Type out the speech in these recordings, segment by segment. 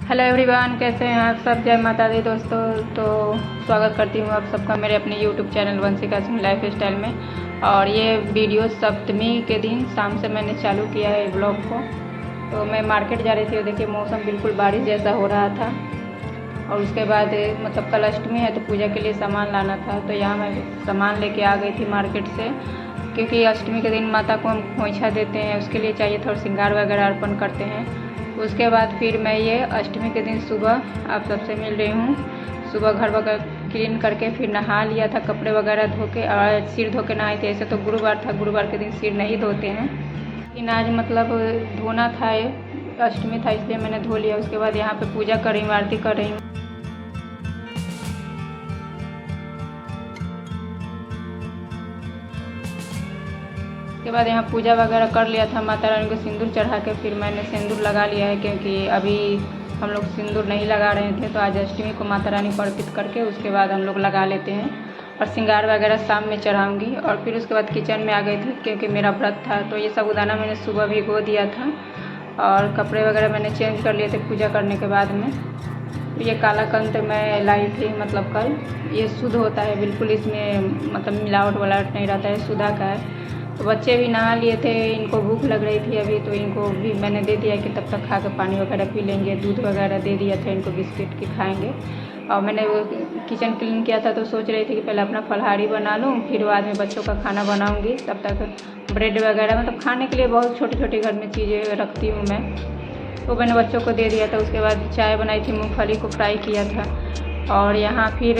Hello everyone, कैसे हैं आप सब। जय माता दी दोस्तों। तो स्वागत करती हूँ आप सबका मेरे अपने YouTube channel Vanshika Singh life style में। और ये वीडियो सप्तमी के दिन शाम से मैंने चालू किया है ब्लॉग को। तो मैं मार्केट जा रही थी और देखिए मौसम बिल्कुल बारिश जैसा हो रहा था। और उसके बाद मतलब कल अष्टमी है तो पूजा के लिए सामान लाना था। तो यहाँ मैं सामान लेके आ गई थी मार्केट से, क्योंकि अष्टमी के दिन माता को हम खोइछा देते हैं, उसके लिए चाहिए थोड़ा श्रृंगार वगैरह अर्पण करते हैं। उसके बाद फिर मैं ये अष्टमी के दिन सुबह आप सबसे मिल रही हूँ। सुबह घर वगैरह क्लीन करके फिर नहा लिया था, कपड़े वगैरह धो के और सिर धो के नहाई थी। ऐसे तो गुरुवार था, गुरुवार के दिन सिर नहीं धोते हैं, लेकिन आज मतलब धोना था, अष्टमी था इसलिए मैंने धो लिया। उसके बाद यहाँ पे पूजा कर रही हूँ, आरती कर रही हूँ। उसके बाद यहाँ पूजा वगैरह कर लिया था, माता रानी को सिंदूर चढ़ा के फिर मैंने सिंदूर लगा लिया है, क्योंकि अभी हम लोग सिंदूर नहीं लगा रहे थे। तो आज अष्टमी को माता रानी को अर्पित करके उसके बाद हम लोग लगा लेते हैं। और श्रृंगार वगैरह शाम में चढ़ाऊँगी। और फिर उसके बाद किचन में आ गई थी, क्योंकि मेरा व्रत था। तो ये साबूदाना मैंने सुबह भिगो दिया था और कपड़े वगैरह मैंने चेंज कर लिए थे पूजा करने के बाद में। ये कालाकंद मैं लाई थी, मतलब कल। ये शुद्ध होता है बिल्कुल, इसमें मतलब मिलावट वलावट नहीं रहता है, सुधा का है। तो बच्चे भी नहा लिए थे, इनको भूख लग रही थी अभी, तो इनको भी मैंने दे दिया कि तब तक खा के पानी वगैरह पी लेंगे। दूध वगैरह दे दिया था इनको, बिस्किट की खाएंगे। और मैंने वो किचन क्लीन किया था तो सोच रही थी कि पहले अपना फलाहारी बना लूँ, फिर बाद में बच्चों का खाना बनाऊँगी। तब तक ब्रेड वगैरह मतलब खाने के लिए बहुत छोटी छोटी घर में चीज़ें रखती हूँ मैं, तो मैंने बच्चों को दे दिया था। उसके बाद चाय बनाई थी, मूँगफली को फ्राई किया था। और यहाँ फिर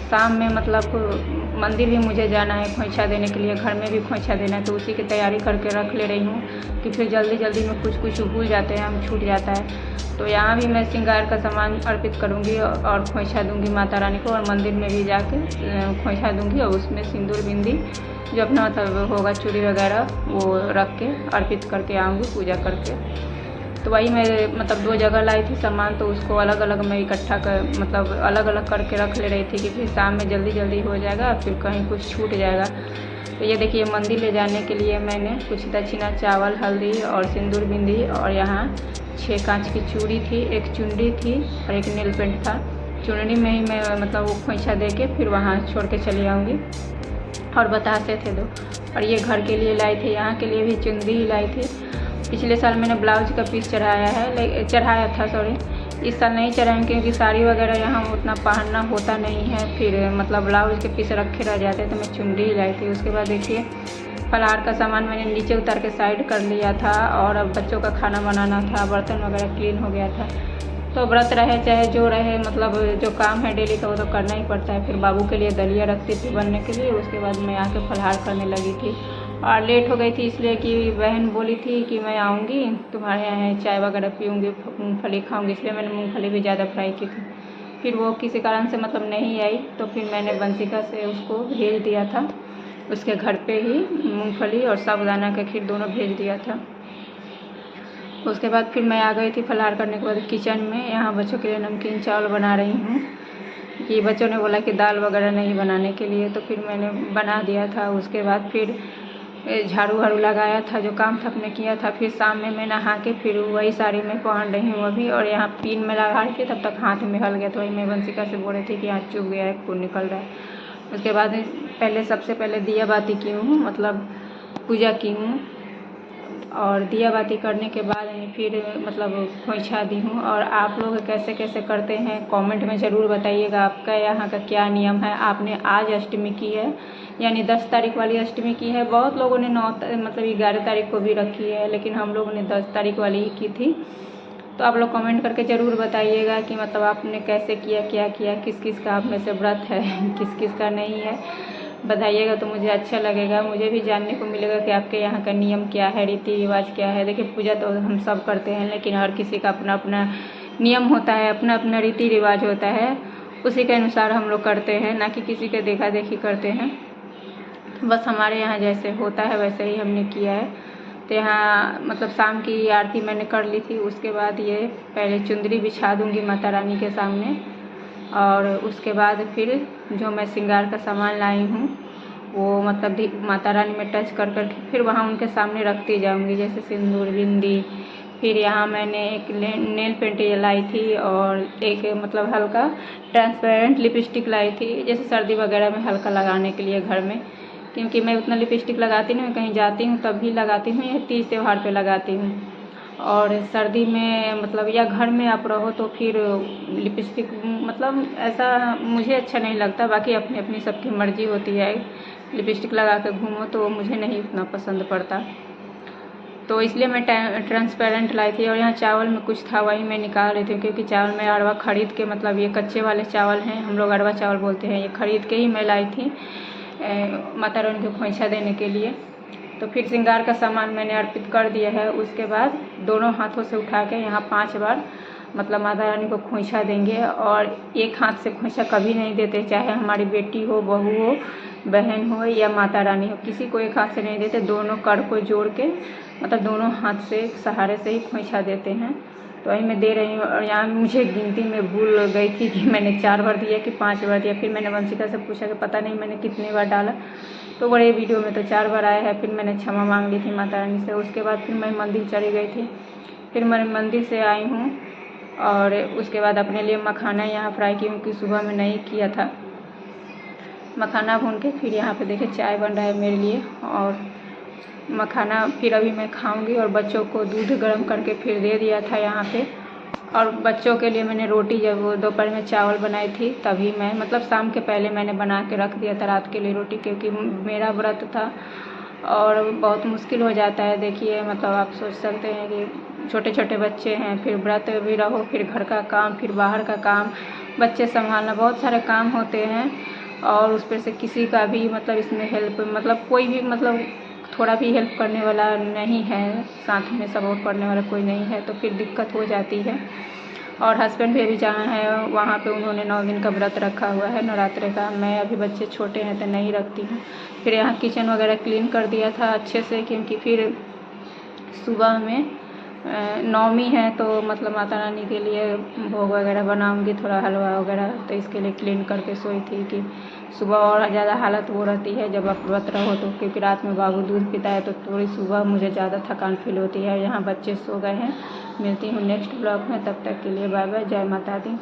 शाम में मतलब मंदिर भी मुझे जाना है खोइछा देने के लिए, घर में भी खोइछा देना है। तो उसी की तैयारी करके रख ले रही हूँ कि फिर जल्दी जल्दी में कुछ कुछ भूल जाते हैं हम, छूट जाता है। तो यहाँ भी मैं श्रृंगार का सामान अर्पित करूँगी और खोइछा दूँगी माता रानी को। और मंदिर में भी जाके खोइछा दूँगी और उसमें सिंदूर बिंदी जो अपना मतलब होगा, चूड़ी वगैरह, वो रख के अर्पित करके आऊँगी पूजा करके। तो वही मैं मतलब 2 जगह लाई थी सामान, तो उसको अलग अलग मैं इकट्ठा कर मतलब अलग अलग करके रख ले रही थी कि फिर शाम में जल्दी जल्दी हो जाएगा, फिर कहीं कुछ छूट जाएगा। तो ये देखिए मंदिर ले जाने के लिए मैंने कुछ दक्षिणा, चावल, हल्दी और सिंदूर बिंदी, और यहाँ 6 कांच की चूड़ी थी, एक चुनरी थी और एक नील पेंट था। चुनरी में ही मैं मतलब वो खोइछा दे के फिर वहाँ छोड़ के चली आऊँगी। और बतासे थे 2, और ये घर के लिए लाई थी, यहाँ के लिए भी चुनरी ही लाई थी। पिछले साल मैंने ब्लाउज का पीस चढ़ाया था सॉरी। इस साल नहीं चढ़ाएँ, क्योंकि साड़ी वगैरह यहाँ उतना पहनना होता नहीं है, फिर मतलब ब्लाउज के पीस रखे रह जाते, तो मैं चुनरी ही लाई थी। उसके बाद देखिए फलाहार का सामान मैंने नीचे उतार के साइड कर लिया था। और अब बच्चों का खाना बनाना था, बर्तन वगैरह क्लीन हो गया था। तो व्रत रहे चाहे जो रहे, मतलब जो काम है डेली का वो तो करना ही पड़ता है। फिर बाबू के लिए दलिया रखती थी बनने के लिए। उसके बाद मैं आके फलाहार करने लगी थी और लेट हो गई थी, इसलिए कि बहन बोली थी कि मैं आऊँगी तुम्हारे यहाँ, चाय वगैरह पीऊँगी, मूँगफली खाऊँगी, इसलिए मैंने मूँगफली भी ज़्यादा फ्राई की थी। फिर वो किसी कारण से मतलब नहीं आई, तो फिर मैंने वंशिका से उसको भेज दिया था, उसके घर पे ही मूँगफली और साबूदाना का खीर दोनों भेज दिया था। उसके बाद फिर मैं आ गई थी फलाहार करने के बाद किचन में। यहाँ बच्चों के लिए नमकीन चावल बना रही हूँ, कि बच्चों ने बोला कि दाल वगैरह नहीं बनाने के लिए, तो फिर मैंने बना दिया था। उसके बाद फिर झाड़ू वाड़ू लगाया था, जो काम था अपने किया था। फिर शाम में मैं नहा के फिर वही साड़ी में पहन रही हूँ अभी। और यहाँ पिन में लगा के तब तक हाथ में हल गया, तो वही मैं वंशिका से बोल रही थी कि हाथ चुभ गया है, खून निकल रहा है। उसके बाद सबसे पहले दिया बाती की हूँ, मतलब पूजा की हूँ। और दिया बाती करने के बाद फिर मतलब खोइछा दी हूँ। और आप लोग कैसे कैसे करते हैं कमेंट में ज़रूर बताइएगा, आपका यहाँ का क्या नियम है। आपने आज अष्टमी की है, यानी 10 तारीख वाली अष्टमी की है। बहुत लोगों ने 9 मतलब 11 तारीख को भी रखी है, लेकिन हम लोगों ने 10 तारीख वाली ही की थी। तो आप लोग कमेंट करके ज़रूर बताइएगा कि मतलब आपने कैसे किया, क्या किया, किस किस का आप में से व्रत है, किस किस का नहीं है। बताइएगा तो मुझे अच्छा लगेगा, मुझे भी जानने को मिलेगा कि आपके यहाँ का नियम क्या है, रीति रिवाज क्या है। देखिए पूजा तो हम सब करते हैं, लेकिन हर किसी का अपना अपना नियम होता है, अपना अपना रीति रिवाज होता है, उसी के अनुसार हम लोग करते हैं, ना कि किसी के देखा देखी करते हैं। बस हमारे यहाँ जैसे होता है वैसे ही हमने किया है। तो यहाँ मतलब शाम की आरती मैंने कर ली थी। उसके बाद ये पहले चुंदरी बिछा दूँगी माता रानी के सामने, और उसके बाद फिर जो मैं श्रृंगार का सामान लाई हूँ वो मतलब माता रानी में टच कर कर के फिर वहाँ उनके सामने रखती जाऊँगी, जैसे सिंदूर, बिंदी, फिर यहाँ मैंने एक नेल पेंट लाई थी और एक मतलब हल्का ट्रांसपेरेंट लिपस्टिक लाई थी, जैसे सर्दी वगैरह में हल्का लगाने के लिए घर में, क्योंकि मैं उतना लिपस्टिक लगाती नहीं, कहीं जाती हूँ तभी लगाती हूँ या तीज त्यौहार पे लगाती हूँ। और सर्दी में मतलब या घर में आप रहो तो फिर लिपस्टिक मतलब ऐसा मुझे अच्छा नहीं लगता, बाकी अपनी अपनी सबकी मर्जी होती है। लिपस्टिक लगा कर घूमो तो मुझे नहीं उतना पसंद पड़ता, तो इसलिए मैं ट्रांसपेरेंट लाई थी। और यहाँ चावल में कुछ था वही मैं निकाल रही थी, क्योंकि चावल मैं अरवा खरीद के, मतलब ये कच्चे वाले चावल हैं, हम लोग अरवा चावल बोलते हैं, ये खरीद के ही मैं लाई थी माता रानी को खोइंछा देने के लिए। तो फिर श्रृंगार का सामान मैंने अर्पित कर दिया है। उसके बाद दोनों हाथों से उठा के यहाँ 5 बार मतलब माता रानी को खोइंछा देंगे। और एक हाथ से खोइंछा कभी नहीं देते, चाहे हमारी बेटी हो, बहू हो, बहन हो या माता रानी हो, किसी को एक हाथ से नहीं देते, दोनों कर को जोड़ के मतलब दोनों हाथ से सहारे से ही खोइंछा देते हैं। तो वही मैं दे रही हूँ। और यहाँ मुझे गिनती में भूल गई थी कि मैंने 4 बार दिया कि 5 बार दिया। फिर मैंने वंशिका से पूछा कि पता नहीं मैंने कितने बार डाला, तो बड़े वीडियो में तो 4 बार आया है। फिर मैंने क्षमा मांग ली थी माता रानी से। उसके बाद फिर मैं मंदिर चली गई थी। फिर मैं मंदिर से आई हूँ और उसके बाद अपने लिए मखाना यहाँ फ्राई की, क्योंकि सुबह में नहीं किया था। मखाना भून के फिर यहाँ पे देखिए चाय बन रहा है मेरे लिए, और मखाना फिर अभी मैं खाऊंगी। और बच्चों को दूध गर्म करके फिर दे दिया था यहाँ पे। और बच्चों के लिए मैंने रोटी, जब दोपहर में चावल बनाई थी तभी मैं मतलब शाम के पहले मैंने बना के रख दिया था रात के लिए रोटी, क्योंकि मेरा व्रत था और बहुत मुश्किल हो जाता है। देखिए मतलब आप सोच सकते हैं कि छोटे छोटे बच्चे हैं, फिर व्रत भी रहो, फिर घर का काम, फिर बाहर का काम, बच्चे संभालना, बहुत सारे काम होते हैं। और उस पर से किसी का भी मतलब इसमें हेल्प मतलब कोई भी मतलब थोड़ा भी हेल्प करने वाला नहीं है, साथ में सपोर्ट करने वाला कोई नहीं है, तो फिर दिक्कत हो जाती है। और हस्बैंड भी अभी जहाँ है वहाँ पे उन्होंने 9 दिन का व्रत रखा हुआ है नवरात्रि का। मैं अभी बच्चे छोटे हैं तो नहीं रखती हूँ। फिर यहाँ किचन वगैरह क्लीन कर दिया था अच्छे से, क्योंकि फिर सुबह में नवमी है तो मतलब माता रानी के लिए भोग वगैरह बनाऊंगी, थोड़ा हलवा वगैरह, तो इसके लिए क्लीन करके सोई थी कि सुबह और ज़्यादा हालत वो रहती है जब आप व्रत रहो तो, क्योंकि रात में बाबू दूध पीता है तो थोड़ी सुबह मुझे ज़्यादा थकान फील होती है। यहाँ बच्चे सो गए हैं। मिलती हूँ नेक्स्ट ब्लॉग में, तब तक के लिए बाय बाय, जय माता दी।